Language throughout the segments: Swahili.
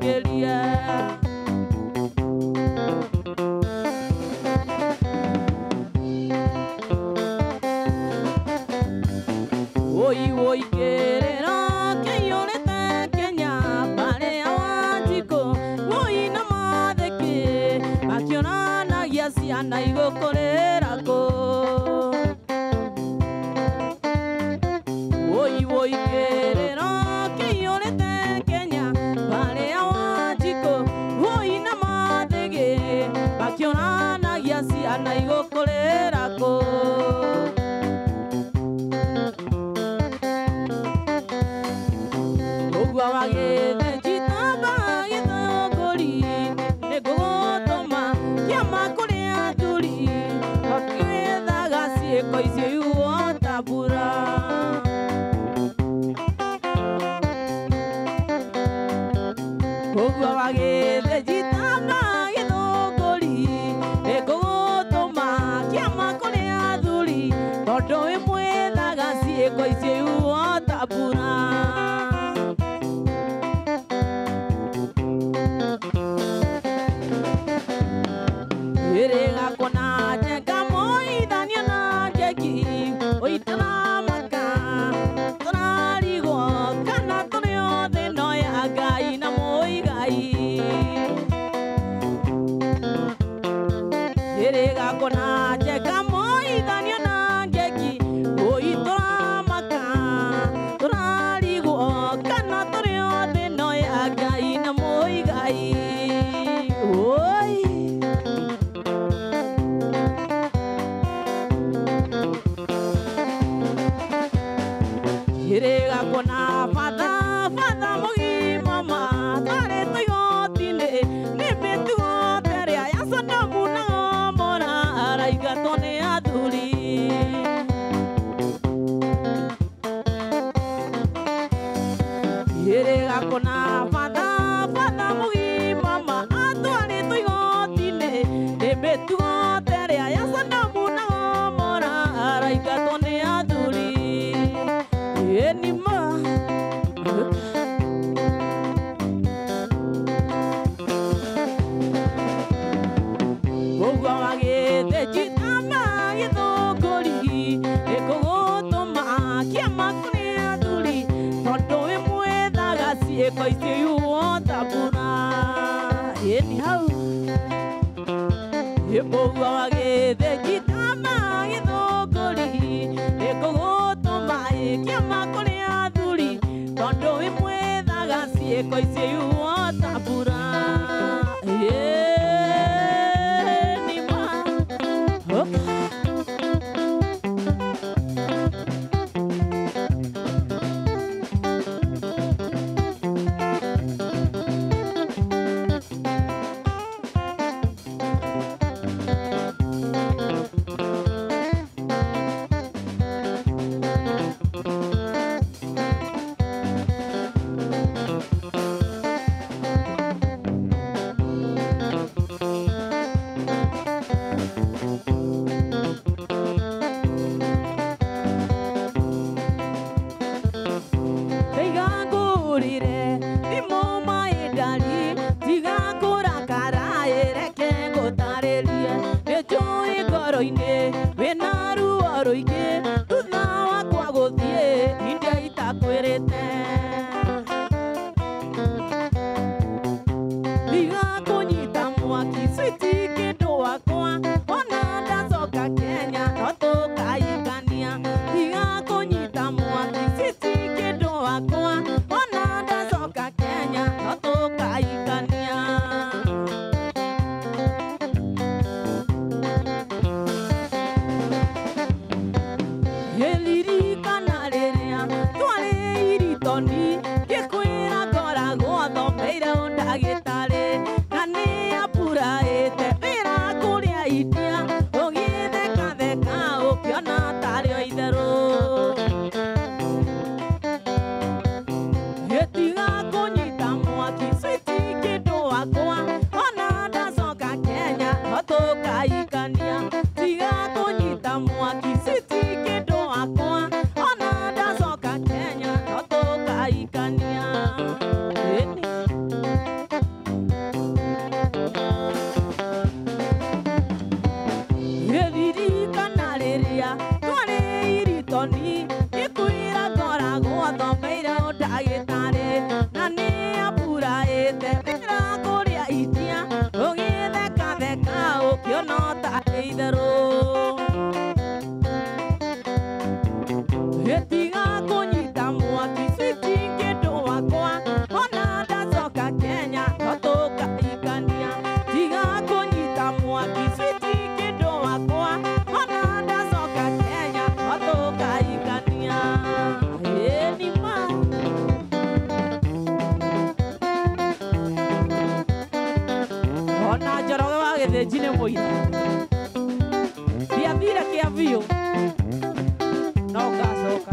makeria. Oi oi kerera keyorete Kenya pare awajiko oi na madeke akiona na yasiana igokorera ko oi oi kerera keyorete Kenya pare awajiko oi na madeke akiona na yasiana igokorera ko Wagede chitaba yedogori negotoma kiamakore aduri akeda gasie koise uotabura wagede chitaba yedogori negotoma kiamakore aduri todo emweda gasie koise uotabura ona njoroge wa gĩthĩnji nĩ mũira ndiathire Kĩambiũ no ngacoka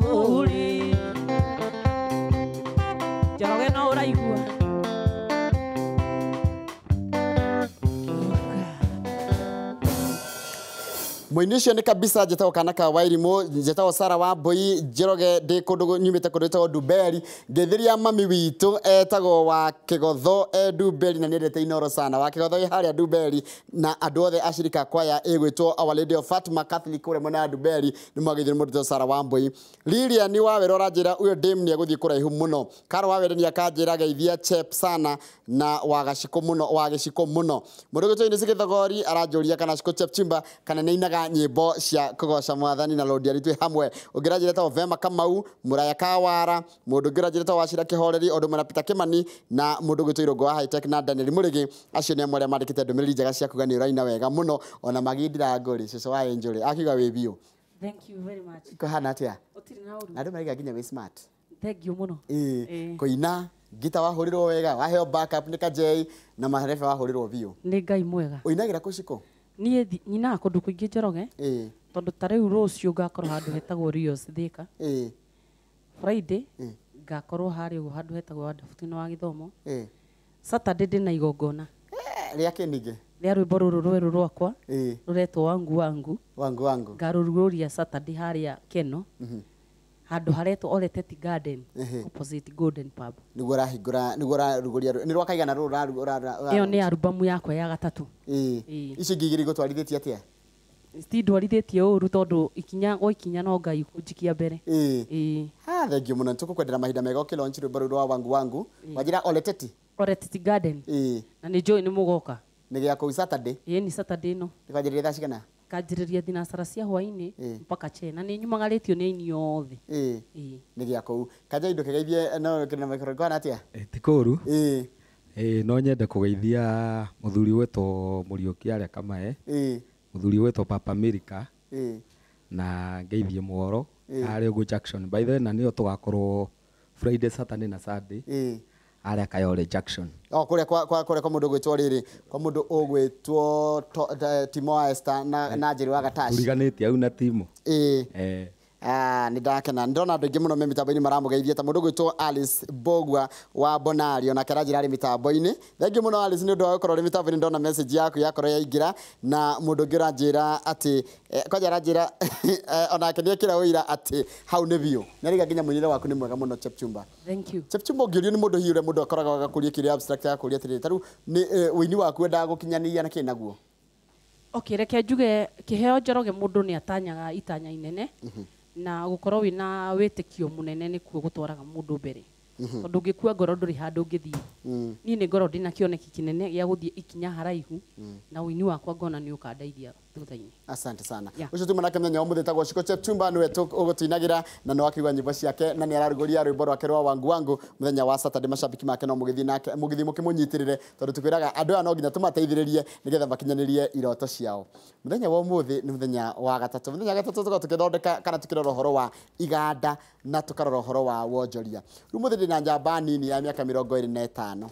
buri Njoroge no uraigua Muini ucio ni kabisa njetago kana ka Wairimu njetago Sara wa Mbui Njoroge ndi kundu nyumite kundu etagwo Nduberi ngithiria mami witu etagwo wa Kigotho Nduberi na niendete Inooro sana wa Kigotho i haria Nduberi na andu othe ashirika kwaya igwitwo Our Lady of Fatima Catholic ure mwena Nduberi ni mwagithire mundu Sara wa Mbui Lilia ni wawera uranjira uyo dim ni aguthii kuraihu muno Karo wawera ni akanjira geithia chep sana na wagashiko muno mundu gitwo ni sigithogori aranjuria kana shiko chep chimba kana ni inaga nyimbo cia kugoca mwathani na Lord aritwe hamwe ungirajire ta Ovema Kamau Muraya Kawara mundu ngirajire ta Wacira Kihoreri ondo mwana Peter Kimani na mundu gwitwo Ngo High Tech na Daniel Murigi acio ni amwe aria mandikite ndumiriri njega cia kugania uraina wega muno ona magindira ngori cico wa Angel akiuga wi bio. Thank you very much. Kohana atia Otiri na uru andu mariga nginya wi smart. Thank you muno Koina gita wahurirwo wega waheo backup ni kajei na marefa wahurirwo bio ni Ngai mwega uinagira kuciko niĩ nyina kundu kuingi Njoroge tondu tariu rucio ngakorwo handu hetagwo Rios Thika Friday ngakorwo hari ugu handu hetagwo Wadafuti-inĩ wa Githomo Saturday ndina igongona ria kinige ria rwimbo ruru rweru rwakwa ruretwo wangu ngarururia Saturday haria Keno handu haretwo Oleteti Garden opposite Golden Pub nigora ruguria ni rwakaigana rura iyo ni albumu yakwa ya gatatu icio ngigiri gutwarithitie atia ndwarithitie uru tondu ikinya no Ngai kunjikia mbere ha thank you muno tukukwendera mahinda mega ukilaunch rwimbo ruru rwa wangu wajira Oleteti Garden na ni joy ni mugoka ni gia ku Saturday ni Saturday no ndikajiriria thaa cigana kanjiriria thinacara cia hwaini mpaka chena ni nyumagaritio ni ini yothe ni gia ku kaja indo kegeithie no kina microphone atia tikuru no nyende kugeithia muthuri wetu Muriuki aria Kamae muthuri wetu Papa America na ngeithie mworo ari ugu Jackson by the way na nio tugakorwo Friday Saturday na Sunday aria Kayole Jackson kuria kwa mundu gwitwo riri kwa mundu ugwitwo Timo Esther na Njeri wa Gatashi uriganite au na Timo ni ndakena ndona andu ingi muno me mitambo-ini maramugeithia ta mundu gwitwo Alice Bogwa wa Bonario na karanjira ari mitambo-ini thank you muno Alice ni undu wa gukorwo ri mitambo-ini ndona message yaku yakorwo yaingira na mundu ngira njira ati kwaja ranjira ona kenia kira uira ati hau ni bio nariga nginya munyire waku ni mwega muno Chepchumba thank you Chepchumba ngiurio ni mundu hiure mundu akoraga agakuria kiri abstract yakuria atiri taru ni wini waku wendaga gukinyania na kinaguo okay reke njuge kiheo Njoroge mundu ni atanyaga itanya inene na gukorwo wina witikio munene ni kuo gutwaraga mundu mbere tondu ngikua ngoro nduri handu ngithii ni ni ngoro ndina kioneki kinene gia guthii ikinya haraihu na wini wakwa ngona ni ukandeithia thutha-ini asante sana ucio tu manake menya umuthi tagwo Shiko Chepchumba niwe ugutinagira na no akiuga nyimbo ciake na ni araruguria rwimbo rwake rwa wangu muthenya wa Saturday mashabiki make no mugithi nake mugithi mukimunyitirire tondu tukwiraga andu aya no nginya tumateithiririe nigetha makinyanirie iroto ciao muthenya wa umuthi ni muthenya wa gatatu tukithondeka kana tukirora horo wa iganda na tukarora horo wa wonjoria rumuthi ndina njamba nini ya miaka 25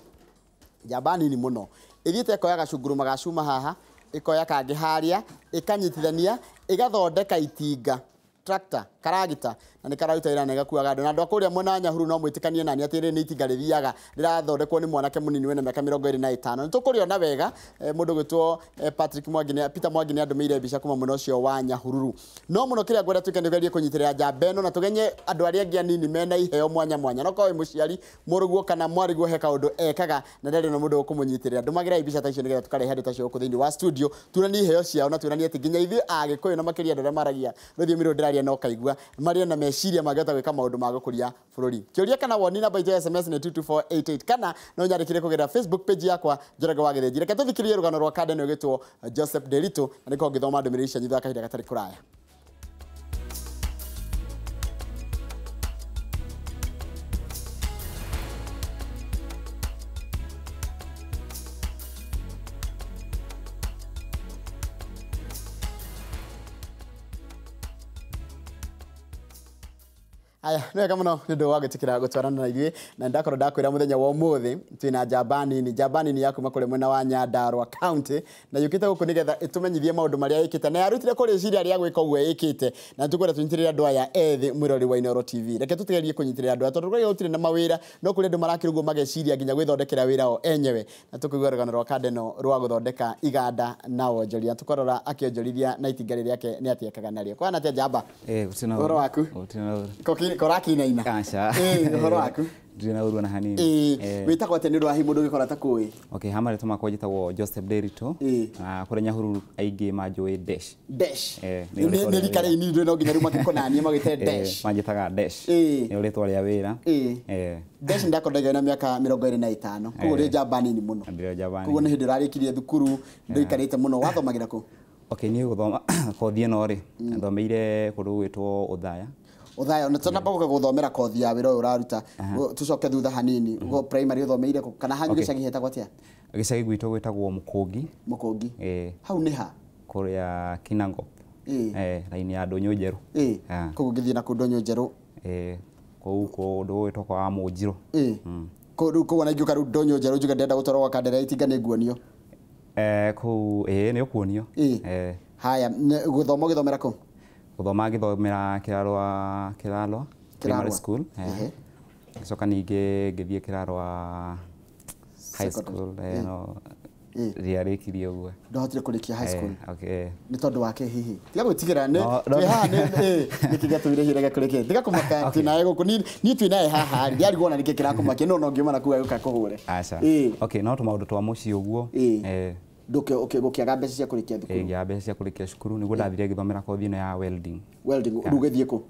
njamba nini muno ithiite koya gacunguruma gacuma haha ikoya kangi haria ikanyitithania igathondeka itinga tractor karagita na ni kararuta ira nega kuaga andu na andu akuria mwena Nyahururu no mwitikanie nani atiri ni itinga rithiaga rirathondekwo ni mwanake munini wena miaka 25 nitukuliona wega mundu gwitwo Peter Mwangi ni andumeire mbica kuma muno cio wa Nyahururu no muno kiria ngwenda tukendegerie kunyitirira njamba eno na tugenye andu aria angi anini mena iheo mwanya no kwa muciari muruguo kana mwariguo he kaundu ekaga na ndari no mundu ukumunyitirira ndumagira mbica ta icio nigetha tukarehe andu tacio ku thiini wa studio turani iheo ciao na turani ati nginya ithu agikuyu na makiria andu aria maragia ruthiomi ru ndiraria no kaigua maria na meciria mageta gwika maundu ma gukuria bururi kiuria kana woni namba ya SMS ni 22488 kana no nyandikire kugira Facebook page yakwa Njoroge wa Githinji reke tuthikirie rugano rwa kandeni ugitwo Joseph Nderitu na niko ngithoma ndumiriri cia nyitha kahinda gatari kuraya Aya, nĩwega mũno nĩ ũndũ wa gwĩtĩkĩra gũtwarana na ithuĩ na ndakorwo ndakwĩra mũthenya wa ũmũthĩ twĩna njamba nini ya kuma kũrĩa mwena wa Nyandarua County na yũkĩte gũkũ nĩgetha ĩtũmenyithie maũndũ marĩa ĩkĩte na yarutire kũrĩciria rĩa gwĩka ũguo ĩkĩte na tũkwenda tũnyitĩrĩre andũ aya ethĩ mwĩrori wa Inooro TV. Reke tũtigerie kũnyitĩrĩra andũ aya tondũ rĩrĩa gũtirĩ na mawĩra no kũrĩ andũ marakĩrũgwo mageciria nginya gwĩthondekera wĩra o enyewe na tũkũigua rũgano rwa Kadeno rwa gũthondeka iganda na wonjoria tũkorora akĩonjorithia na itinga rĩake nĩ atiekaga narĩo. Kwana atĩa njamba? Ũhoro waku? Korakinaina. Kasha. Ũhoro waku? Ndina urwa na hanini. Wĩtagwo atĩa nĩ ũndũ wa hihi mũndũ ũgĩkora ta kũĩ? Okay, hama rĩtwa makwa njĩtagwo Joseph Nderitu. Kũrĩa Nyahururu aingĩ manjũĩ Dash. Dash. Nĩ rika rĩu ni ndĩ no nginya rĩu makĩkonania magĩte Dash. Manjĩtaga Dash. Nĩ rĩtwa rĩa wĩra. Dash ndakoragwo na mĩaka 25. Koguo rĩ njamba nini mũno. Ndĩrĩ njamba nini. Koguo nĩ hĩndĩ ũrarĩkirie thukuru ndũikarĩte mũno wathomagĩra kũ? Okay, niĩ gũthoma kothi ĩno rĩ thomeire kũndũ gwĩtwo Uthaya. Uthaya na tana baguka guthomera kothi ya wĩra ũraruta tucoke thutha hanini go primary uthomeire kana hanyu gĩcagi hetagwo atĩa? Gĩcagi gwitũ gwĩtagwo Mũkũngi. Hau nĩ ha kũrĩa Kinangop. Raini ya Ndũnyũ Njerũ. Koguo ngĩthiĩ na kũndũ Ndũnyũ Njerũ. Kũu kũndũ gwĩtwo kwa Mũnjirũ. Koguo na ingĩũka rĩu Ndũnyũ Njerũ njuge ndenda gũtwarwo gwa Kandere itinga nĩ nguonio. Kũu nĩ ũkuonio. Haya gũthoma gĩthomera kũ? Gũthoma ngĩthomera Kĩrarwa primary school. Gĩcoka ningĩ ngĩthiĩ Kĩrarwa high school no rĩarĩkirie ũguo. Ndahotire kũrĩkia high school. Okay. Nĩ tondũ wake hihi. Tiga gwĩtigĩra nĩ haha nĩ kĩgatũire hĩrega kũrĩkia. Tiga kũmaka twĩnaye gũkũ niĩ twĩnaye haha ndiarigwo na nĩkĩ kĩrakũmakia no ngiuma na kuga gũka kũhũre. Aca. Okay, no tũmaũndũ twa mũciĩ ũguo. Gũkĩaga mbeca cia kũrĩkia thukuru. Ngĩaga mbeca cia kũrĩkia cukuru nĩguo ndathire ngĩthomera kothi ĩno ya welding. Ũgĩthiĩ kũ?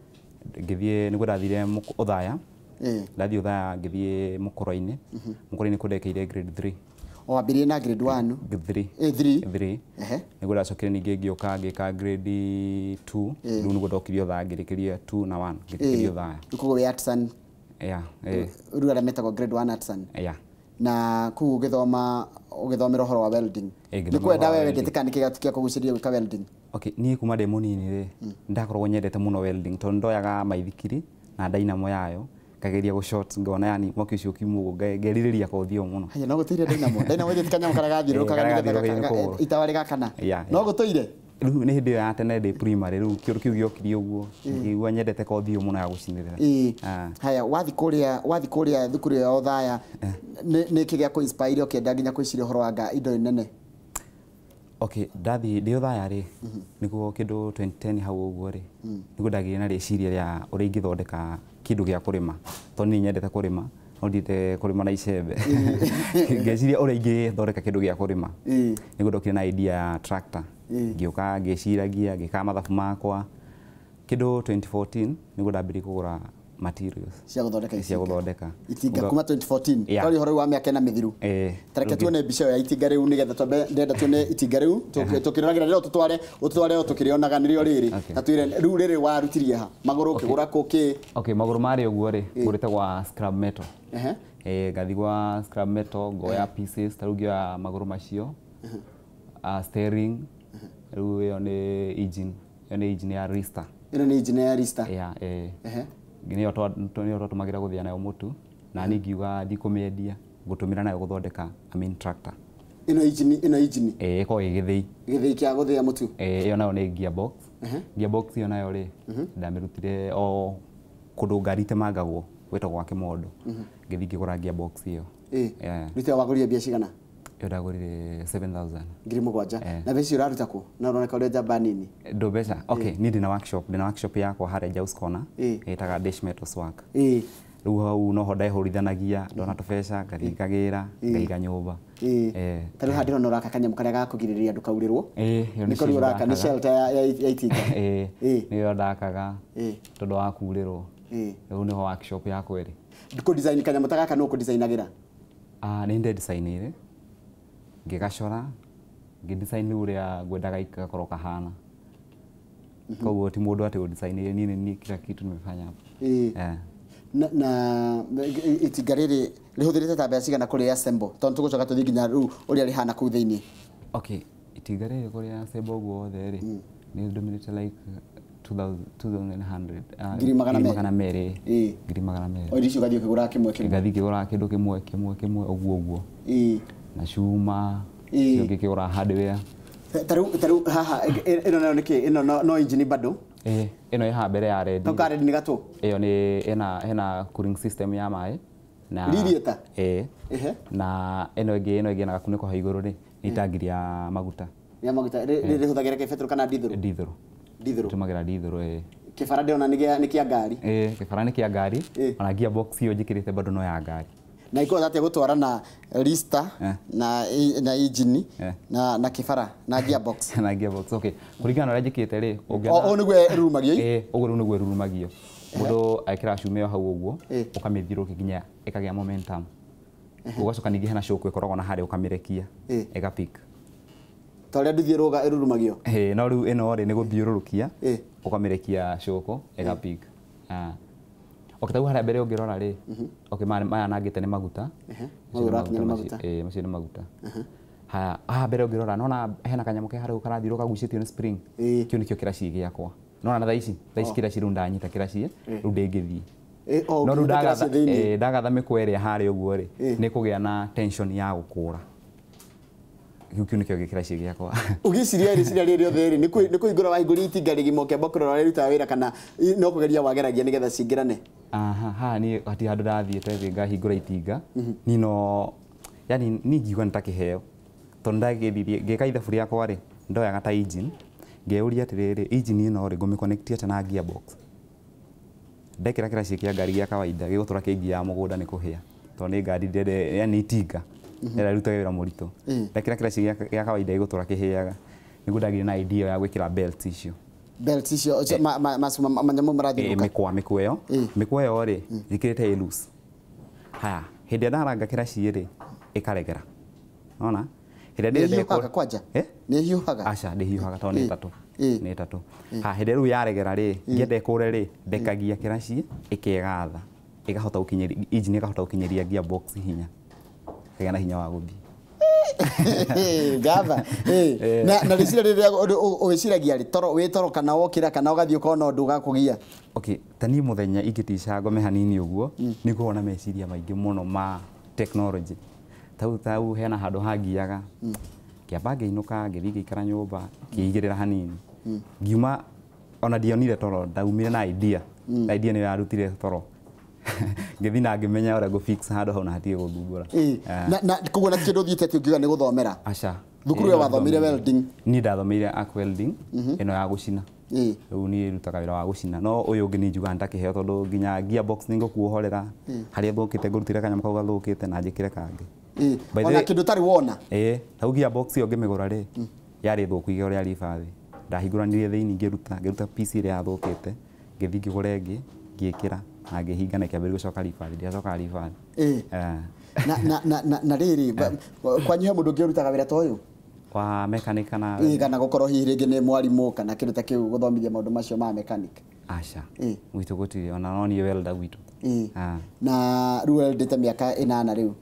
Ngĩthiĩ nĩguo ndathire Uthaya. Ndathiĩ Uthaya ngĩthiĩ Mũkũrũ-inĩ. Mũkũrũ-inĩ kũndekeire grade 3. Wambĩrĩirie na grade 1? 3. Nĩguo ndacokire ningĩ ngĩũka ngĩka grade 2. Rĩu nĩguo ndokire Uthaya ngĩrĩkĩria 2 na 1 ngĩrĩkĩria Uthaya. Koguo wĩ artisan? Rĩu arĩa metagwo grade 1 artisan? Na kuu ũgĩthomera ũhoro wa welding. Nĩ kwenda wewe wendete kana nĩkĩ gĩatũkia kũgucĩrĩria gwĩka welding? Okay, niĩ kuma ndĩ mũnini rĩ ndakoragwo nyendete mũno welding tondũ ndoyaga maithikiri na dynamo yayo kageria gũshort ngona yani mwaki ũcio kiumu ngerirĩria kothi ĩyo mũno. Haya no gũtũire dynamo ĩrĩ kanyamũ karĩa gathiũrũrũkaga itawarĩ gakana. No gũtũire? Rĩu nĩ hĩndĩ ĩyo ya tene ndĩ primary rĩu kĩũndũ kĩu gĩokire ũguo ngĩigua nyendete kothi ĩyo mũno ya gũcinĩrĩra. Haya wathiĩ kũrĩa thukuru ya Uthaya nĩ kĩ gĩa kũ-inspire ũkĩenda nginya kwĩciria ũhoro wa indo nene? Okay, ndathi ndĩ Uthaya rĩ nĩguo kĩndũ 2010 hau ũguo rĩ nĩguo ndagĩire na rĩciria rĩa ũrĩa ingĩthondeka kĩndũ gĩa kũrĩma tondũ nĩ nyendete kũrĩma no ndite kũrĩma na icembe ngeciria ũrĩa ingĩthondeka kĩndũ gĩa kũrĩma nĩguo ndokire na idea ya tractor ngĩũka ngĩciragia ngĩka mathabu makwa kĩndũ 2014 nĩguo ndambĩrĩirie kũgũra materials cia gũthondeka itinga kuma 2014 twarĩ ũhoro wa mĩaka ĩna mĩthiru. Tareke tuone mbica ya itinga rĩu nĩgetha ndenda tuone itinga rĩu tũkĩroragĩra rĩrĩa ũtũtware o tũkĩrĩonaga nĩrĩo rĩrĩ na twĩre rĩu rĩrĩ warutirie ha magũrũ ũkĩgũra kũkĩ? Okay, magũrũ marĩ ũguo rĩ ngũrĩte gwa scrap metal. Ngathi gwa scrap metal ngoya pieces ta rĩu ngĩoya magũrũ macio steering rĩu ĩyo nĩ engine ya Rista. Ĩno nĩ engine ya Rista? Nĩyo twatũmagĩra gũthĩa nayo mũtu na niĩ ngiuga ndikũmĩendia ngũtũmĩra nayo gũthondeka tractor. Ĩno engine? Ĩkoragwo ĩ gĩthĩi kĩa gũthĩa mũtu? Ĩyo nayo nĩ gearbox. Gearbox ĩyo nayo rĩ ndamĩrutire o kũndũ ngari itemangagwo gwĩtagwo gwa Kĩmondo ngĩthiĩ ngĩgũra gearbox ĩyo. Rĩu wagũrire mbia cigana? Yo ndagũrire 7,000. Ngiri mũgwanja. Na mbeca ũraruta kũ? Na ũroneka ũrĩ njamba nini. Ndo mbeca? Okay, niĩ ndĩna workshop yakwa harĩa Jaus Corner ĩtagwo Dash Metals Work. Rĩu hau noho ndehũrithanagia ndona tũbeca ngathiĩ ngagĩra ngaiga nyũmba. Ta rĩu handĩrona ũraka kanyamũ karĩa gakũgirĩrĩria ndũkaurĩrwo. Nĩko rĩu ũraka nĩ shelter ya itinga. Nĩyo ndakaga tondũ wa kurĩrwo. Rĩu nĩho workshop yakwa ĩrĩ. Ndikũ design kanyamũ ta gaka no kũdesignagĩra? Nĩ ndĩ design ngĩgacora ngĩdesign ũrĩa ngwendaga igakorwo kahana. Koguo ti mũndũ atĩ ũdesign niĩ kila kitu nimefanya hapo. Na itinga rĩrĩ rĩhũthĩrĩte ta mbeca cigana kũrĩ assemble tondũ tũgũcoka tũthiĩ nginya rĩu ũrĩa rĩhana kũu thĩinĩ? Okay, itinga rĩrĩ kũrĩ assemble ũguo othe rĩ nĩ ndũmĩrĩte like 2100 ngiri magana merĩ ngiri magana merĩ o icio gathii kugura kimwe gathii kigura kindu kimwe uguo na cuma cio ngikigura hardware taru haha ino nayo niki ino no engine bado ino iha mbere ya red to kare ni gato iyo ni hena cooling system ya mai na radiator na ino ingi na gakuniko ha iguru ni itangi ya maguta ri huthagira ke petrol kana diesel tumagira diesel kibara ndiona ni kia ngari kibara ni kia ngari ona gearbox iyo njikirite bado no ya ngari na iko thate gutwara na lista na engine na kibara na gearbox na gearbox okay kuringana na njikite ri o nigwe rurumagio oguru nigwe rurumagio mundu aikira shumeo hau uguo ukamithiruka ginya ikagia momentum ugacoka ningi hena shock ikoragwo na hari ukamirekia igapik tore ndithiruga irurumagio no riu ino ri ni guthiururukia ukamirekia shoko igapik okitagu hari mbere ungirora ri okay maya nangite ni maguta macio ni maguta ha mbere ungirora nona hena kanyamu ke hari ukarathiuruka gucitio ni spring kio nikio kiraci giakwa nona tha ici kiraci runda nyita kiraci riu ndingithii no riu ndagatha mikwe ria hari uguo ri ni kugia na tension ya gukura kio nikio gikiraci giakwa ugiciria ri othe ri ni kuigura wa iguri itinga rigimo ke bokorora ri ruta wira kana no kugeria wageragia nigetha cingirane ha ni hati handu ndathiite ngahingura itinga nino yani ni ngiuga nitakiheo tondu ngeka ithabu riakwa ri ndoyaga ta engine ngeuria atiriri engine ino ri ngumiconnect ate na gearbox ndekira kiraci kia ngari ya kawaida gigutura kingi ya mugunda ni kuhia tondu ni ngari ndende yani itinga era ruta wira murito ndekira kiraci ya kawaida gigutura kihiaga nigu ndagire na idea ya gwikira belt icio manyamu marathiruka mikwa yo ri ikirite loose haya hindi ndaranga kiraci ri ikaregera ona hindi hiuhaga kwanja ni hiuhaga aca ndi hiuhaga tondu ni tatu ha hindi riu yaregera ri ngiende kure ri ndekagia kiraci ikegatha igahota gukinyeria engine igahota gukinyeria gearbox hinya kagana hinya wa guthii gava na ricira riria ugiciragia ri toro kana wokira kana ugathii ukona ndu gakugia okay tani muthenya ingitica ngome hanini uguo ni kuona meciria maingi muno ma technology tau hena handu hangiaga kiamba ngiinuka ngithii ngikara nyumba kiigirira hanini ngiuma ona ndionire toro ndaumire na idea ni yarutire toro ngithi na ngimenya ora go fix handu hau na hatie guthumbura na kuguo na kindu thiite ti ungiga ni guthomera aca thukuru ya wathomire welding ni ndathomire arc welding ino ya gucina riu ni rutaga wira wa gucina no uyu ungi ni njuga ndakiheo tondu nginya gearbox ningo kuohorera haria thukite ngurutire kanyama kau gathukite na njikire kangi ona kindu tari wona tau gearbox yo ngimigura ri yari thuku igore yari bathi ndahinguranirie thiini ngiruta piece ria yathukite ngithi ngigure ngi ngikira na ngihinga na kiambiri gucoka ribathi ndiacoka ribathi na riri kwanyu mundu ngirutaga wira ta uyu wa mechanic kana gukorwo hihi ringi ni mwarimu kana kindu ta kiu guthomithia maundu macio ma mechanic aca gwitu guti ona no ni welder gwitu na riu weldete miaka 8 riu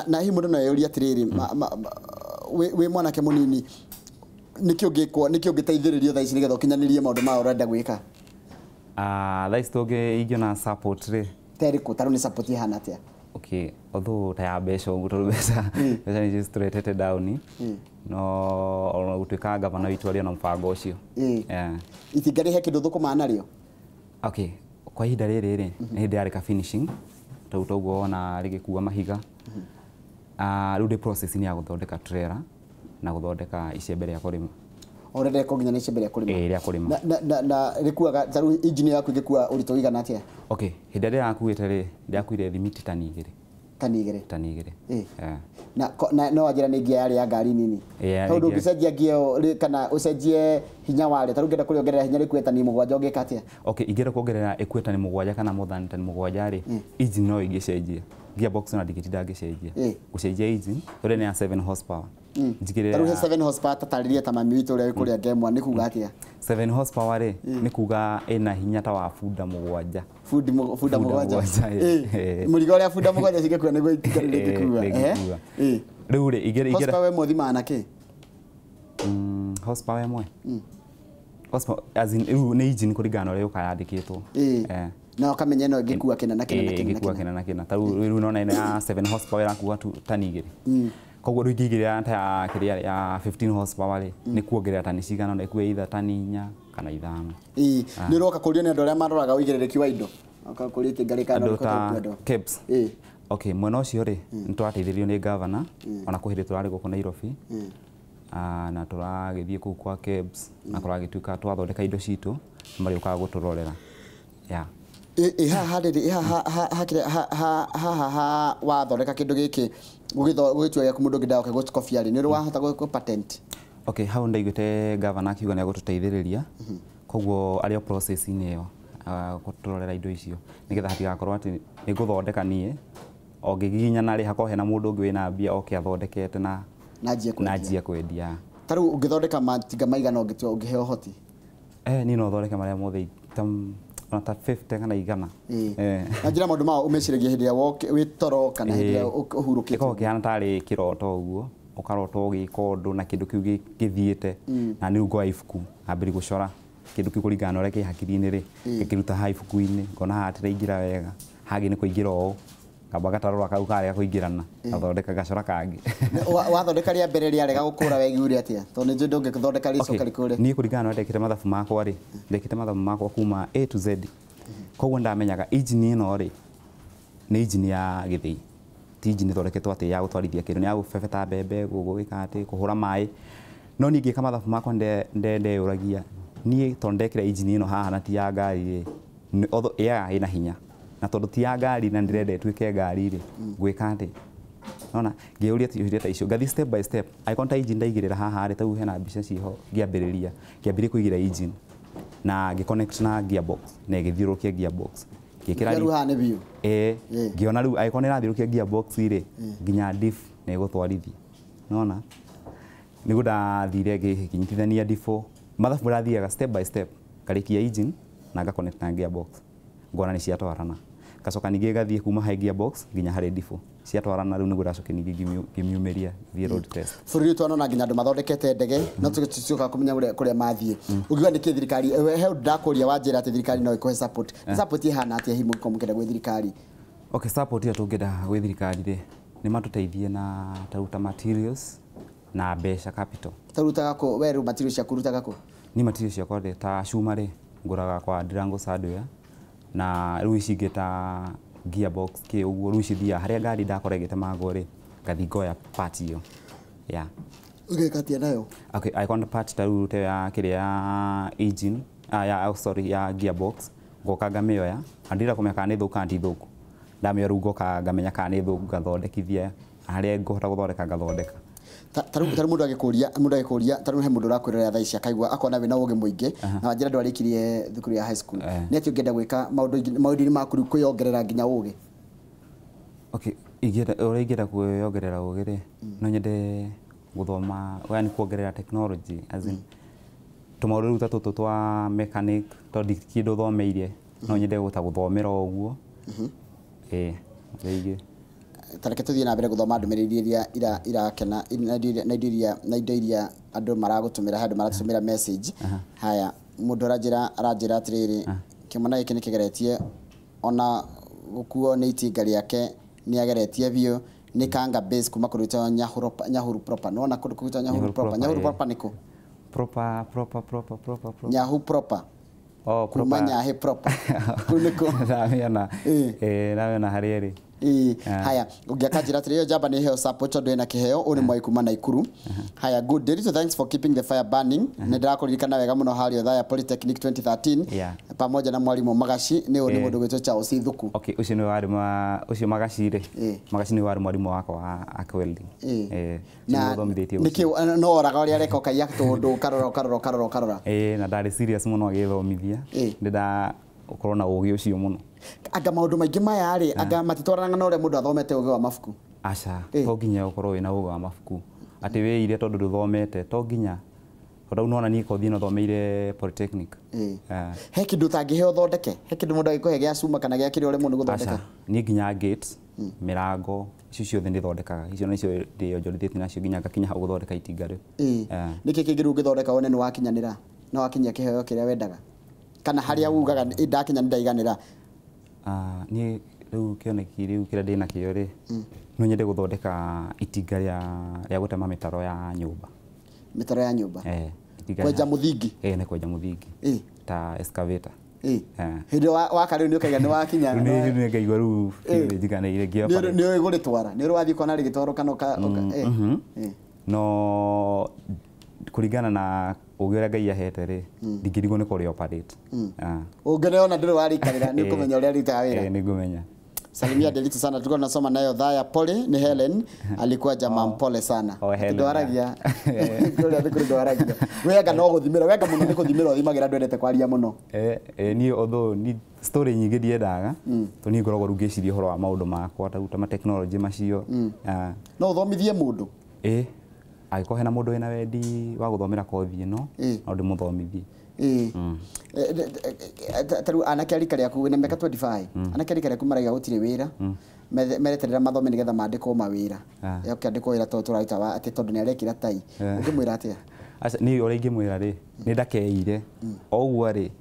na hi mundu no yuria atiriri wi mwanake munini nikio ngiteithiririo thaa ici nigetha ukinyanirie maundu ma urenda gwika thaa ici tungi ingiona support ri teriko taru ni support ihana atia okay although ta ya mbeca uguo tondu mbeca ni just rated down no ona gutuika gavana witu ari na mpango ucio itinga rihe kindu thukuma nario okay kwa ihinda riri ri ni hindi yarika finishing tau toguo ona rigikua mahiga riu ndi process ni ya guthondeka trailer na guthondeka icembe ria kurima orede ko nginya ni icembe ria kurima ria kurima na rikuaga taru engine yaku igikua urito igana atia okay hindi ria yakuite ri ndiakuire thimiti tani igiri na no ajira ni ngia yari ya ngari nini tondu ngicenjia ngio kana ucenjie hinya wale taru ngenda kuriongerera hinya rikueta ni mugwanja ungika atia okay ingera kuongerera ikueta ni mugwanja kana more than mugwanja ri engine no igicenjia gearbox na digitinda ngicenjia gucenjia engine ore ni ya 7 horsepower njigire taru 7 horsepower tatariria ta mami witu uri kuria ngemwa ni kuga atia 7 horsepower ri ni kuga ina hinya ta wa funda mugwanja funda mugwanja murigo ria funda mugwanja cingekuwa niguo itingarire gikuwa riu ri igere horsepower mwe thima anake horsepower mwe as in nĩ engine kũringana ũrĩa ũkayandĩkĩtwo. Na ũkamenya ĩno ĩngĩkua kĩna na kĩna na kĩna. Ĩngĩkua kĩna na kĩna. Ta rĩu nona ĩno ya 7 horsepower ĩrakua tani 2. Koguo rĩu ingĩigĩrĩra ta ya kĩrĩa ya 15 horsepower rĩ nĩ kuongerera tani cigana na ĩkue either tani 4 kana 5. Nĩ ũroka kũrio nĩ andũ arĩa maroraga ũigĩrĩrĩki wa indo. Ũkakũria itinga rĩkana caps. Okay, mwena ũcio rĩ nĩ twateithĩrĩrio nĩ governor ona kũhĩrĩ tũrarĩ gũkũ Nairobi. Na tũragĩthiĩ kũu kwa caps na tũragĩtuĩka twathondeka indo citũ marĩ ũkaga gũtũrorera. Haha wathondeka kĩndũ gĩkĩ gũgĩtua gĩaku mũndũ ũngĩenda gũkobia rĩ nĩ wahota gũkũ patent. Okay, hau ndaiguĩte governor akiuga nĩ agũtũteithĩrĩria. Koguo arĩ o process-inĩ ĩyo gũtũrorera indo icio nĩgetha hatigakorwo atĩ nĩ ngũthondeka niĩ o ngĩgiginyana rĩ hakorwo hena mũndũ ũngĩ wĩna mbia oke athondekete na njia kwendia. Ta rĩu ũngĩthondeka matinga maigana ũngĩheo ũhoti? Niĩ no thondeke marĩa mothe ta 50 kana 100. Na njĩra maũndũ mao ũmeciragia hĩndĩ ĩrĩa wĩ toro kana hĩndĩ ĩrĩa ũhurũkĩte? Gĩkoragwo kĩhana tarĩ kĩroto ũguo ũkarota ũgĩka ũndũ na kĩndũ kĩu gĩthiĩte na nĩ ngoya ibuku ambĩrĩria gũcora kĩndũ kĩu kũringana na ũrĩa kĩ hakiri-inĩ rĩ ngĩkĩruta haha ibuku-inĩ ngona haha hatiraingĩra wega hangĩ nĩ kũingĩra ũũ kamba gatarũra kau karega kũingĩrana gathondeka gacora kangĩ. Wathondeka rĩa mbere rĩarega gũkũra wegi ũrĩa atĩa tondũ nĩ njũĩ ndũngĩthondeka rĩcoka rĩkũre? Niĩ kũringana na ũrĩa ndekĩte mathabu makwa rĩ ndekĩte mathabu makwa kuma A to Z. Koguo ndamenyaga engine ĩno rĩ nĩ engine ya gĩthĩi ti engine ĩthondeketwo atĩ ya gũtwarithia kĩndũ nĩ ya gũbebeta mbembe gũgĩka atĩ kũhũra maĩ. No niĩ ngĩka mathabu makwa ndeyũragia niĩ tondũ ndekĩra engine ĩno haha na ti ya ngari rĩ ĩna hinya na tondũ ti ya ngari na ndĩrenda ĩtuĩke ngari rĩ gwĩka atĩ nona ngĩũria ciũria ta icio ngathi step by step icon ta engine ndaigĩrĩra haha rĩ ta hena mbica ciho ngĩambĩrĩria kũigĩra engine na ngĩconnect na gearbox na ĩgĩthiũrũkia gearbox ngĩkĩra rĩu haha nĩ biũ ngĩona rĩu icon ĩrathiũrũkia gearbox rĩ nginya diff na ĩgũtwarithia nona nĩguo ndathire ngĩnyitithania diff mathabu ndathiaga step by step ngarĩkia engine na ngaconnect na gearbox ngona nĩ ciatwarana gacoka ningĩ gathiĩ kuma he gearbox nginya harĩ diff ciatwarana rĩu nĩguo ndacoka ningĩ ngĩmiumĩria thiĩ road test. Bũrũri twanona nginya andũ mathondekete ndege no tũgĩcoka kũmenya kũrĩa mathiĩ ũkiuga nĩ kĩ thirikari he ndakũria wanjĩra atĩ thirikari no ĩkũhe support support ihana atĩa hihi mũkĩenda gwĩ thirikari? Okay, support ĩyo tũngĩenda gwĩ thirikari rĩ nĩ matũteithie na taruta materials na mbeca capital. Tarutaga kũ we rĩu materials ciaku rutaga kũ? Ni materials ciakwa rĩ ta cuma rĩ ngũraga kwa Ndirango Hardware na rĩu ici ingĩ ta gearbox kĩ ũguo rĩu cithiaga harĩa ngari ndakora ĩgĩtemangwo rĩ ngathi ngoya part ĩyo. Ũgeka atĩa nayo? Okay, icon part ta rĩu ya kĩrĩa ya engine ya gearbox ngoka ngamĩoya andira kũmenya kana nĩ thũku kana ti thũku ndamĩoya rĩu ngoka ngamenya kana nĩ thũku ngathondekithia harĩa ngũhota gũthondeka ngathondeka. Tarũ mũndũ agĩkũria tarũ he mũndũ ũrakwĩrora thaa ici akaigua akona wĩna ũgĩ mũingĩ na wanjĩra ndwarĩkirie thukuru ya high school nĩ atĩ ũngĩenda gwĩka maũndũ-inĩ maku rĩu kwĩyongerera nginya ũgĩ? Okay, ũrĩa ingĩenda kwĩyongerera ũgĩ rĩ no nyende gũthoma yani kuongerera technology as in tũmaũndũ rĩu ta tũtũ twa mechanic tondũ kĩndũ thomeire no nyende gũthomera ũguo rĩngĩ tareke tũthiĩ na mbere gũthoma ndũmĩrĩri iria irakena na indo iria andũ maragũtũmĩra handũ maratũmĩra message. Haya mũndũ aranjĩra atĩrĩrĩ kĩmwana gĩkĩ nĩ kĩgeretie ona gũkuo nĩ itinga rĩake nĩ ageretie biũ nĩ kanga base kuma kũruta Nyahururu proper nona kũruta Nyahururu proper nĩ kũ? Proper Nyahururu proper kuma Nyahe proper kũu nĩ kũ? Nawe harĩa rĩ haya ũngĩakanjĩra atĩrĩ ĩyo njamba nĩ heo support tondũ ĩna kĩheo ũrĩ mwai kuma Naikuru. Haya good Nderitu, thanks for keeping the fire burning. Nĩ ndĩrakũririkana wega mũno harĩ Othaya Polytechnic 2013 pamoja na mwalimu Magashi nĩ mũndũ gwĩtwo Charles Thuku. Okay, ũcio nĩ warĩ ũcio Magashi rĩ Magashi nĩ warĩ mwalimu wakwa wa arc welding na nĩkĩ no oraga ũrĩa areka ũkaiya tũndũ karora na ndarĩ serious mũno agĩthomithia ndĩnda ũkorwo na ũgĩ ũcio mũno anga maũndũ maingĩ maya rĩ anga matitwaranaga na ũrĩa mũndũ athomete ũgĩ wa mabuku? Aca to nginya ũkorwo wĩna ũgĩ wa mabuku atĩ wĩire tondũ ndũthomete to nginya tondũ nona niĩ kothi ĩno thomeire Polytechnic. He kĩndũ ũtangĩheo ũthondeke? He kĩndũ mũndũ agĩkũhe gĩa cuma kana gĩa kĩrĩa ũrĩ mũndũ gũthondeka? Niĩ nginya gate mĩrango icio ciothe nĩthondekaga icio nĩcio ndĩonjorithĩtie nacio nginya ngakinya hau gũthondeka itinga rĩu. Nĩkĩ kĩngĩ rĩu ũngĩthondeka wone nĩ wakinyanĩra? na wakinya kiheo kiria wendaga kana haria ugaga ndakinya ndaiganira ni riu kioneki riu kira ndina kio ri no nyende guthondeka itinga ria gutema mitaro ya nyumba kwenja muthingi ni kwenja muthingi ta excavator hindi waka riu ni ukaiga ni wakinya ni ngaigua riu njiganire ngio ni uiguritwara ni wathi kona rigitwaro kana no kuringana na ugi uria Ngai ahete ri ndingirigwo ni kuri operate ungeneona ndiri warikarira ni kumenya uria ritaga wira ni ngumenya. Salimia Nderitu sana, tulikuwa tunasoma nayo Dhaya. Pole ni Helen, alikuwa jamaa mpole sana. Ndwaragia kule athikuru ndwaragia wega no guthimira wega muno ni kuthimira uthimagira ndwendete kwaria muno ni although ni story nyingi ndiendaga to ni ngoragwo rungiciria horo wa maundu makwa ta ma technology macio no uthomithie mundu agiko hena mundu wina wendi wa guthomera kothi ino no ndimuthomithie taru anake rika riaku na meka 25 anake rika riaku maraiga gutire wira mereterera mathome nigetha mandikwo mawira yakandikwo wira to turaita wa ati tondu ni arekira tai ngimwira atia ni uri ngimwira ri ni ndakeire oguo ri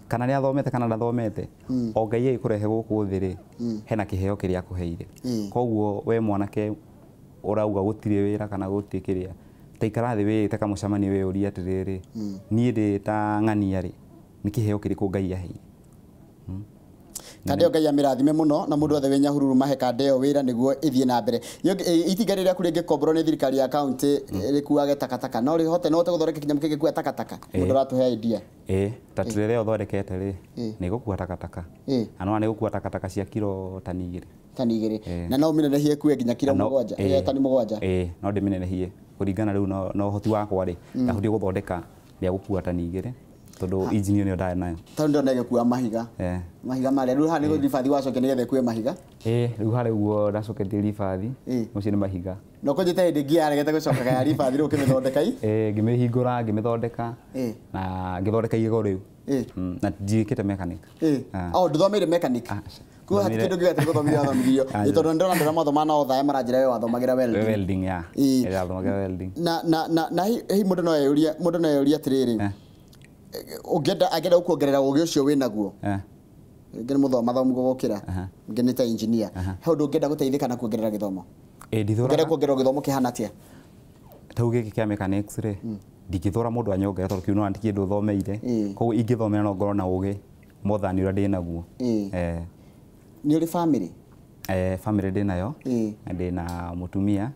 kana ni athomete kana ndathomete o Ngai ikurehe guku thi ri hena kiheo kiria akuheire koguo we mwanake urauga gutire wira kana gutikiria taikara thi wite kamucamani we uri atiriri nie ndi ta ng'ania ri ni kiheo kiriku Ngai aheire kandeo Ngai amirathime muno na mundu othe we Nyahururu mahe kandeo wira niguo ithie na mbere itinga riria kuri ngikomboro ni thirikari ya county rikuage takataka no rihote no guthondeka kinyamu kigikua takataka mundu ratuhe idea taturere uthondekete ri ni gukua takataka anwa ni gukua takataka cia kilo tani igiri na no minenehie kue nginya kilo 7 tani 7 no ndiminenehie kuringana riu no hoti wakwa ri ndahuthie guthondeka ria gukua tani igiri tondu engineer ni ndari nayo tondu ndege kuwa mahiga mahiga mari riu hani guthi fathi wacoke ni gethe kuwe mahiga riu hari guo ndacoketie rifathi mucio ni mahiga no kunjite hindi ngia regete gucokaga ya rifathi riu kimithondeka ngimihingura ngimithondeka na ngithondeka igego riu na njikite mechanic nduthomeire mechanic kuwa hati kindu gigate guthomithia thomithio tondu ndona ndira mathoma na Othaya maranjira we wathomagira welding ya athomagira welding na hi mundu no yuria atiriri angenda gukuongerera ugi ucio winaguo ngene muthoma thomu gukira ngene ta engineer he undu ngenda guteithika na kuongerera githomo ngenda kuongerera githomo kihana atia tau giki kia mechanics ri ndingithora mundu anyongera tondu kiuno andikie ndu thomeire koguo ingithomera no ngorwo na ugi mothani uria ndinaguo ni uri family family ndinayo ndina mutumia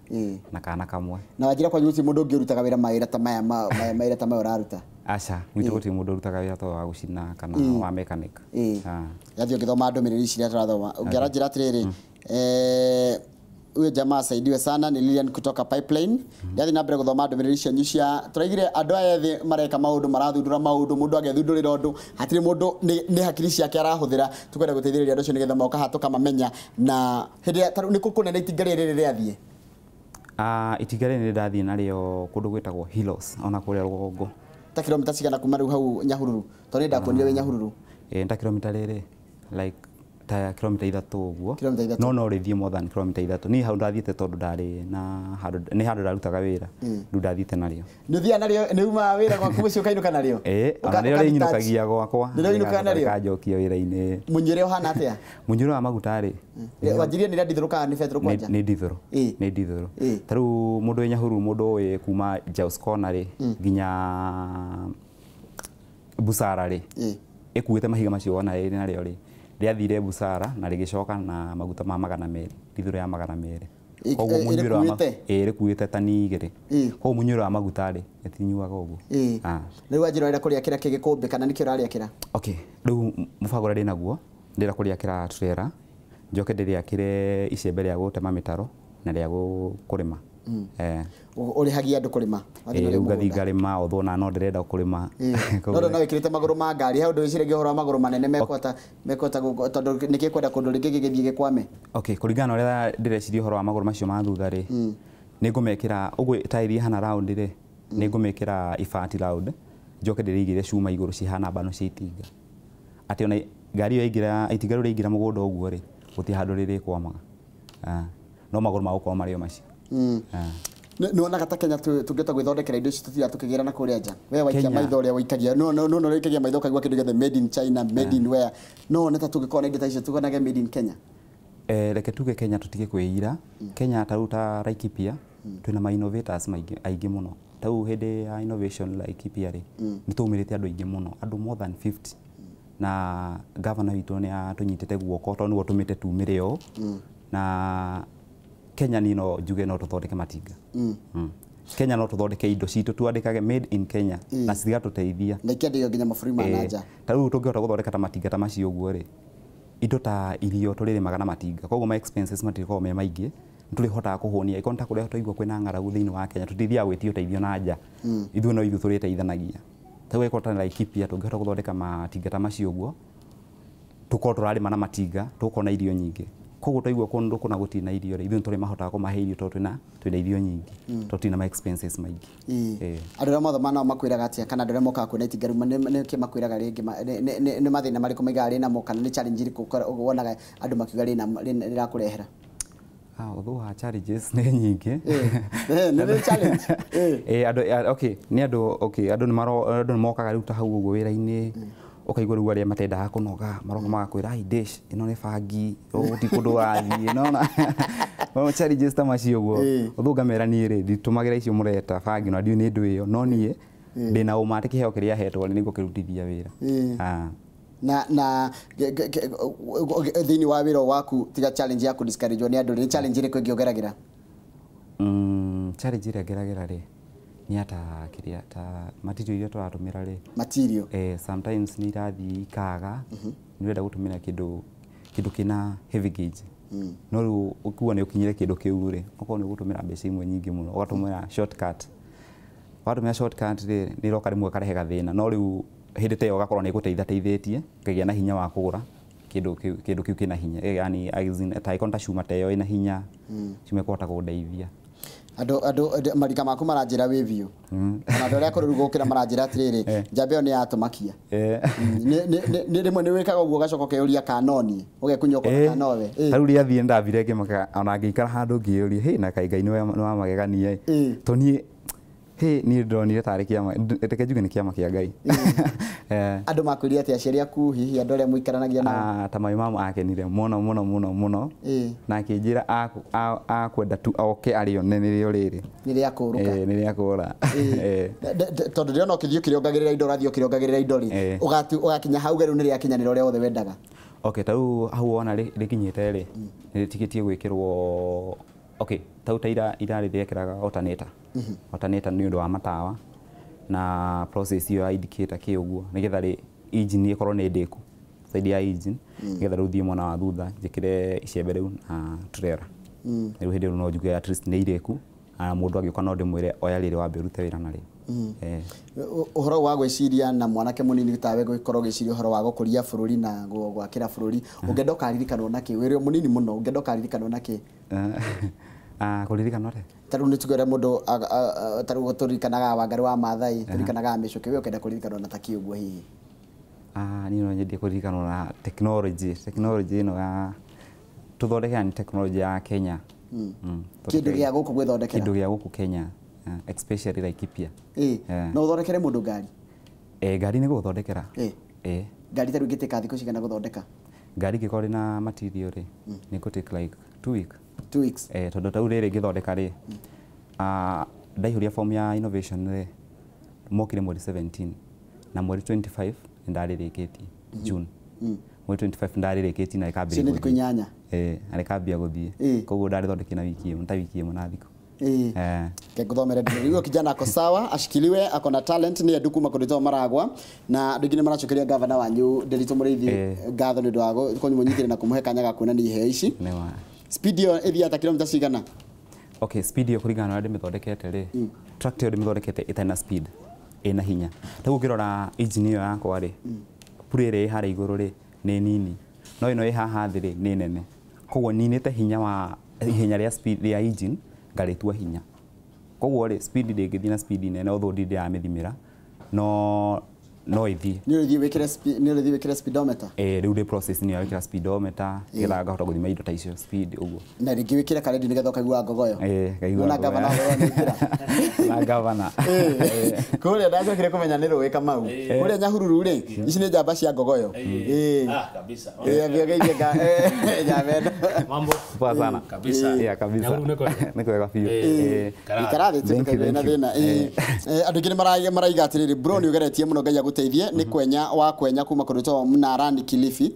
na kana kamwe na wajira kwa nyuti mundu ngirutaga wira maira ta maya uraruta acha witu guti mundu rutaga wira to wa gucina kana wa mechanic yathio githoma ndomereri ciria turathoma ungiaranjira atiriri huyo jamaa asaidiwe sana ni Lilian kutoka Pipeline yathi na mbere guthoma ndomereri cianyu cia turaigire andu aya thi mareka maundu marathundura maundu mundu agethundurira undu hatiri mundu ni hakiri ciake arahuthira tukwenda guteithiriria andu cio nigetha moka hatuka mamenya na hindi ni kukunene itinga riri riathie itinga riri ni ndathie nario kundu gwitagwo Hilos ona kuria rugongo ta kilomita cigana kuma riu hau Nyahururu tondu ndakuonire we Nyahururu nda kilomita riri like ta kilomita 3 uguo no rithie more than kilomita 3 ni hau ndathiete tondu ndari na ni handu ndarutaga wira ndu ndathiete nario nduthia nario ni uma wira gwaku mucio kainuka nario ona ndio rinyinukagia gwakwa ndio inuka nario kanjokia wira-ini munyure hana atia munyure wa maguta ri wajirie ni ndithuruka ni fetro kwanja ni ndithuru taru mundu Nyahururu mundu we kuma Jaus Corner ri ginya Busara ri ikuite mahiga macio ona ri nario ri riathire Busara na rigicoka na maguta ma 200 ndithuru ya 200 koguo munyuro wa rikuite tani igiri koguo munyuro wa maguta ri etinyuaga uguo riu ajiro ira kuria kira kigikumbi kana nikio raria kira riu mubagura ndi naguo ndira kuria kira trailer njoke ndiria kire icembe ria gutema mitaro na ria kurima urihagia andu kurima ugathi ngarima othona no ndirenda kurima no no wikirite maguru ma ngari ha undu wicire gihoro maguru manene mekota tondu nikikwenda kundu ringi gigithie gikwame kuringana uria ndireciria horo wa maguru macio ma thutha ri ningumekira uguo tairi hana round ri ningumekira ifati round njoke ndirigire cuma iguru cihana bano cia itinga ati ona ngari yo ingira itinga ru ingira mugunda uguo ri guti handu riri kwamaga no maguru ma gukoma mario macio no na gata Kenya tungeta gwithondekera indo ici tutira tukigera na kuria nja we waikia maitho uria waikagia no waikia maitho kaigwa kindu githe made in China made in where no neta tungikona indo ta icio tukonage made in Kenya reke tuge Kenya tutige kwĩira Kenya taruta Laikipia twina ma innovators aingĩ muno tau hĩndĩ ya innovation Laikipia ri nĩ tũmĩrĩte andũ aingĩ muno andũ more than 50 na governor witũ nĩ atunyitĩte guoko tondũ nĩguo tũmĩte tumĩre o na Kenya nino njuge no tũthondeke matinga Kenya no tũthondeke indo citũ twandĩkage made in Kenya na cigatũteithia na ikendio nginya mabũrũri ma nanja tarĩu tũngĩhota gũthondeka ta matinga ta macio ũguo rĩ indo ta irio tũrĩrĩmaga na matinga koguo ma expenses matirĩkorwo me maingĩ tũrĩhotaga kũhũnia iko ta kũrĩa tũigua kwĩna ng'aragu thĩinĩ wa Kenya tũtithiaga gwĩtio ũteithio na nja ithuĩ no ithuĩ tũrĩteithanagia tarĩu iko ta Laikipia tũngĩhota gũthondeka matinga ta macio ũguo tũkorwo tũrarĩma na matinga tũkorwo na irio nyingĩ koguo tũigua kũndũ kũna gũtirĩ na irio rĩ ithuĩ tũrĩ mahotaga kũmahe irio tondũ twĩna irio nyingĩ tondũ twĩna ma expenses maingĩ andũ arĩa mothe mana makwĩraga atĩa kana andũ arĩa mokaga kwĩna itinga rĩu nĩ kĩmakwĩraga rĩngĩ nĩ mathĩna marĩkũ maigaga rĩna mo kana nĩ challenge irĩkũ wonaga andũ makiuga rĩrakũrehera although our challenges nĩ nyingĩ nĩ challenge okay nĩ andũ nĩ mokaga rĩu ta hau ũguo wĩra-inĩ ukaigua rĩu arĩa matendaga kũnoga maroka magakwĩra ai dish ĩno nĩ bangi ti kũndũ wathiĩ no challenges ta macio ũguo ũthũ ngamera niĩ rĩ nditũmagĩra icio mũreta bangi na ndiũ nĩ ndũ ĩyo no niĩ ndĩna ũma atĩ kĩheo kĩrĩa hetwo nĩ nĩguo kĩrutithia wĩra na thĩinĩ wa wĩra waku tiga challenge ya kudiscourage nĩ andũ nĩ challenge ĩrĩkũ ĩngĩongeragĩra challenge ĩrĩa ngeragĩra rĩ ni ata kiria ta material iria tũratũmĩra rĩ material sometimes ni irathi ikaga ni wenda gũtũmĩra kĩndũ kĩna heavy gauge no rĩu ũkuwa nĩ ũkinyire kĩndũ kĩu rĩ okorwo nĩ gũtũmĩra mbeca imwe nyingĩ mũno ũgatũmĩra shortcut watũmĩra shortcut rĩ nĩ iroka rĩmwe karehe gathĩna no rĩu hĩndĩ ta ĩyo ũgakorwo nĩ gũteithĩtie ngagĩa na hinya wa kũgũra kĩndũ kĩu kĩna hinya yani ta ĩkorwo ta cuma ta ĩyo ĩna hinya cuma ĩkũhota kũndeithia andũ marika maku maranjĩra wĩ biũ kana andũ arĩa kũrũrũ gũkĩra maranjĩra atĩrĩrĩ njamba ĩyo nĩ yatũmakia nĩ rĩmwe nĩ wĩkaga ũguo ũgacoka ũkeyũria kanoni ũgekunya ũkona kanowe tarĩu rĩrĩa thiĩ ndambire ngĩmaka ona ngĩikara handũ ngĩyũria hĩ na kaĩ Ngai nĩ wa magegania to niĩ niĩ ndonire tarĩ kĩama reke njuge nĩ kĩama kĩa Ngai andũ makwĩrire atĩ aciari aku hihi andũ arĩa mũikaranagia nao ta my mom akenire mũno na akĩnjĩra akwenda tu oke arĩo nĩrĩo rĩrĩ nĩ rĩa kũra tondũ ndĩrona ũkĩthiĩ ũkĩrĩongagĩrĩra indo ũrathiĩ ũkĩrĩongagĩrĩra indo rĩ ũgakinya hau rĩu nĩ rĩakinyanĩra ũrĩa wothe wendaga okay tarĩu hau wona rĩkinyĩte rĩ nĩrĩtikĩtie gwĩkĩrwo okay tau ta irarĩ rĩekĩraga alternator nĩ ũndũ wa matawa na process iyo ya indicator kĩ ũguo nĩgetha engine ĩkorwo nĩ ndĩku side ya engine nĩgetha rĩu thiĩ mwena wa thutha njĩkĩre icembe rĩu na trailer rĩu hĩndĩ ĩyo no njuge at least nĩ irĩku na mũndũ agĩũka no ndĩmwĩre oya rĩrĩ wambe ũrute wĩra narĩ ũhoro wa gwĩciria na mwanake mũnini tawe gũkorwo gĩciria ũhoro wa gũkũria bũrũri na gwakĩra bũrũri ũngĩenda ũkaririkanwo nakĩ wĩrĩ mũnini mũno ũngĩenda ũkaririkanwo nakĩ kũririkana rĩ tarĩu nĩ tugere mũndũ tarĩu tũririkanaga Wangari wa Maathai tũririkanaga Mĩcũke we ũkenda kũririkanwo na takĩ ũguo hihi niĩ no nyendie kũririkanwo na technology ĩno ya tũthondeke ni technology ya Kenya kĩndũ gĩa gũkũ gwĩthondekera kĩndũ gĩa gũkũ Kenya especially Laikipia no ũthondekere mũndũ ngari ngari nĩ gũthondekera ngari tarĩu ingĩtĩka thikũ cigana gũthondeka ngari ĩngĩkorwo na material rĩ nĩ gũtake like 2 weeks tondũ tau rĩrĩ ngĩthondeka rĩ ndaihũria form ya innovation rĩ mokire mweri 17 na mweri 25 ndarĩrĩkĩtie June mweri 25 ndarĩrĩkĩtie na ĩkambĩrĩria thikũ inyanya na ĩkambia gũthiĩ koguo ndarĩthondeki na wiki ĩmwe na thikũ ngũthomere ndio kijana ako sawa ashikiliwe ako na talent ni andu kuma kũndũ maragwa na andũ ngine maracokeria governor wanyu Nderitu Mũrĩithi ngatho nĩ ũndũ wa kũnyitĩrĩra na kũmũhe kanya ga kuonania iheo ici speed yo ĩthiĩ ta kilomita cigana okay speed yo kũringana na ndĩmĩthondekete rĩ tractor yo ndĩmĩthondekete ĩtarĩ speed ĩna hinya ta ũngĩrora engine ĩyo yakwa rĩ pure ĩrĩ harĩa igũrũ rĩ nĩ nini no ĩno ĩ haha thĩ rĩ nĩ nene koguo ninĩte hinya wa ihenya rĩa speed ya engine ngarĩtua hinya koguo rĩ speed ndĩngĩthiĩ na speed nene although ndĩramĩthimĩra no no ithi ni uri wikira speedometer riu ri process ni wikira speedometer getha ngahota guthima indo ta icio speed uguo na ringi wikira karendi ni getha ukaigua ngogoyo kaigua na gavana ni ikira na gavana kuria ndacokire kumenya ni ruwi Kamau kuria Nyahururu ri ici ni njamba cia ngogoyo kabisa ngiageithia njamba mambo poa sana kabisa kabisa ni kwega biũ ikarathi tukaigua na thina andu ngi maraiga atiriri bro ni ugeretie muno Ngai aguteithie ni kwenya wa kwenya kuma kuruto Mnarani Kilifi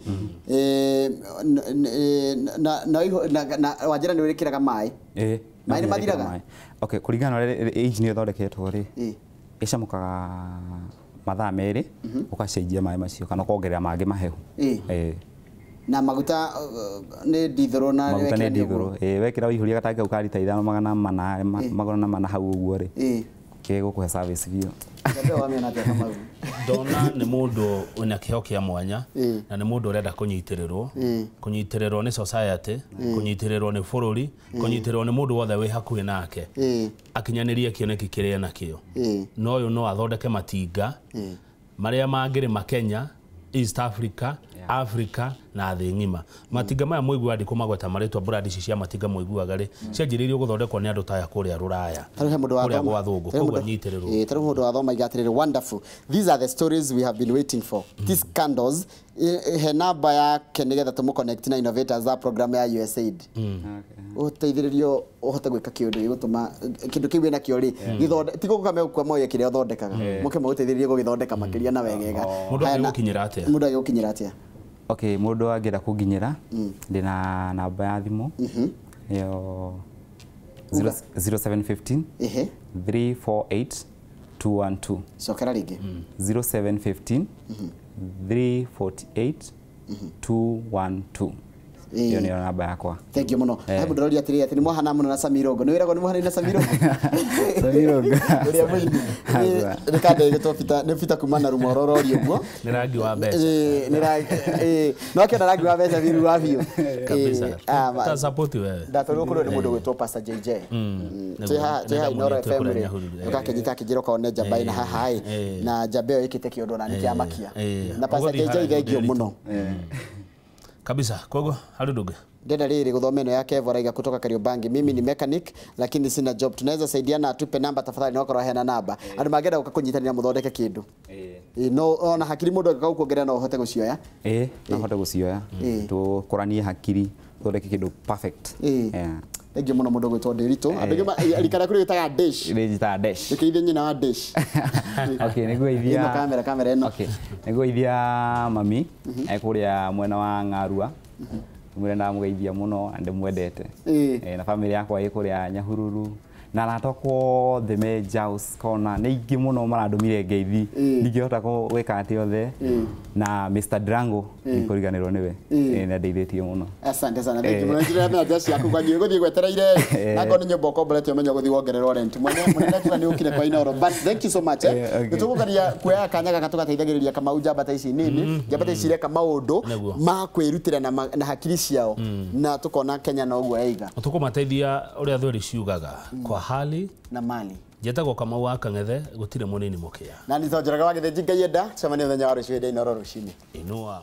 na wajira ni wikiraga mai mai ni mathiraga okay kuringana na age ni thondeketwo ri icamukaga mathaa meri ukacenjia mai macio kana kuongerera mangi mahehu na maguta ni dithero na maguta ni dithero wekira uihuria gatangi ukarita 5,400 hau uguo ri gukuhe service bio ndona ni mundu una kiho kia mwanya na ni mundu urenda kunyitirirwo ni society kunyitirirwo ni bururi kunyitirirwo ni mundu wothe wi hakuhi nake akinyanirie kioneki kiria nakio no uyu no athondeke matinga maria mangiri Kenya East Africa Africa na thĩ ng'ima matinga maya muigua ndi kumagweta maritwa brand ici cia matinga muiguaga ri cianjiririo guthondekwo ni andu taya kuria ruraya taruhe mundu wa thoma thungu koguo nyitirirwo taruhe mundu wa thoma igatiriri wonderful these are the stories we have been waiting for these candles he namba ya kenigetha tumu connect na innovators za program ya USAID uteithiririo uhote gwika kiundu gigutuma kindu kiu na kio ri githonde tigo kame kwa moyo kire uthondekaga muke muteithiririe gugithondeka makiria na wegega mundu agukinyira atia mundu agukinyira atia okay mundu angira kunginyira ndina namba ya thimu yo 0715 348 212 sokera ringi 0715 348 212 iyo ni namba yakwa thank you muno hebu ndorori atiri ati ni mwahana muno na Samirongo ni wiragwo ni mwahana na Samirongo uria mwini ni kande gitopita ni pita kumana rumororori uguo ni rangi wa mbeca ni rangi no akenda rangi wa mbeca viru wa biu kabisa ta support wewe ndatorwo kuno ni mundu gwitwo Pastor JJ teha Inooro FM ukakenyita kijiro kaone jamba ina hahai na jabeo ikite kiondo na nikiamakia na Pastor JJ thengio muno kabisa kogo haruduge ndenda riri guthomeno yake Voraiga kutoka Kariobangi mimi ni mechanic lakini sina job tunaweza saidiana atupe namba tafadhali ni wakora hena namba andu magenda ukakunyitanira muthondeke kindu no ona hakiri mundu akagukuongerera no uhote gucioya no uhote gucioya tukuranie hakiri thondeke kindu perfect Thank you muno mundu gwitwo Nderitu andu alikara kuri gitaga dish register dash nikiithia nyina wa dish okay niguithia kamera eno okay niguithia mami ekuria mwena wa Ng'arua mwira ndamugeithia muno ande mwendete na family yakwa ikuria Nyahururu na ratoko the Mejaus kona neigi muno marandumire ngeithi ningihota gwika ati othe na Mr Drango nikuriganirwo niwe na ndeithĩtie muno asante sana thank you munajira na just yaku kwa ngiye guthii gwetereire na ngoni nyumba kombolete umenye guthii wongererwo rent munene tu ni ukire kwa Inooro but thank you so much nitugukaria kuya kanyaga gatugateithagiriria Kamau njamba ta ici nini njamba ta ici reka maundu ma kwirutira na hakiri ciao na tukona Kenya na uguo eiga tukumateithia uria thori ciugaga kwa hali na mali jetagwo Kamau wa Kang'ethe gutire munini mukia na ni tonjeraga wa githinji Ngai enda cemania muthenya wa rucio Inooro ruciini Inua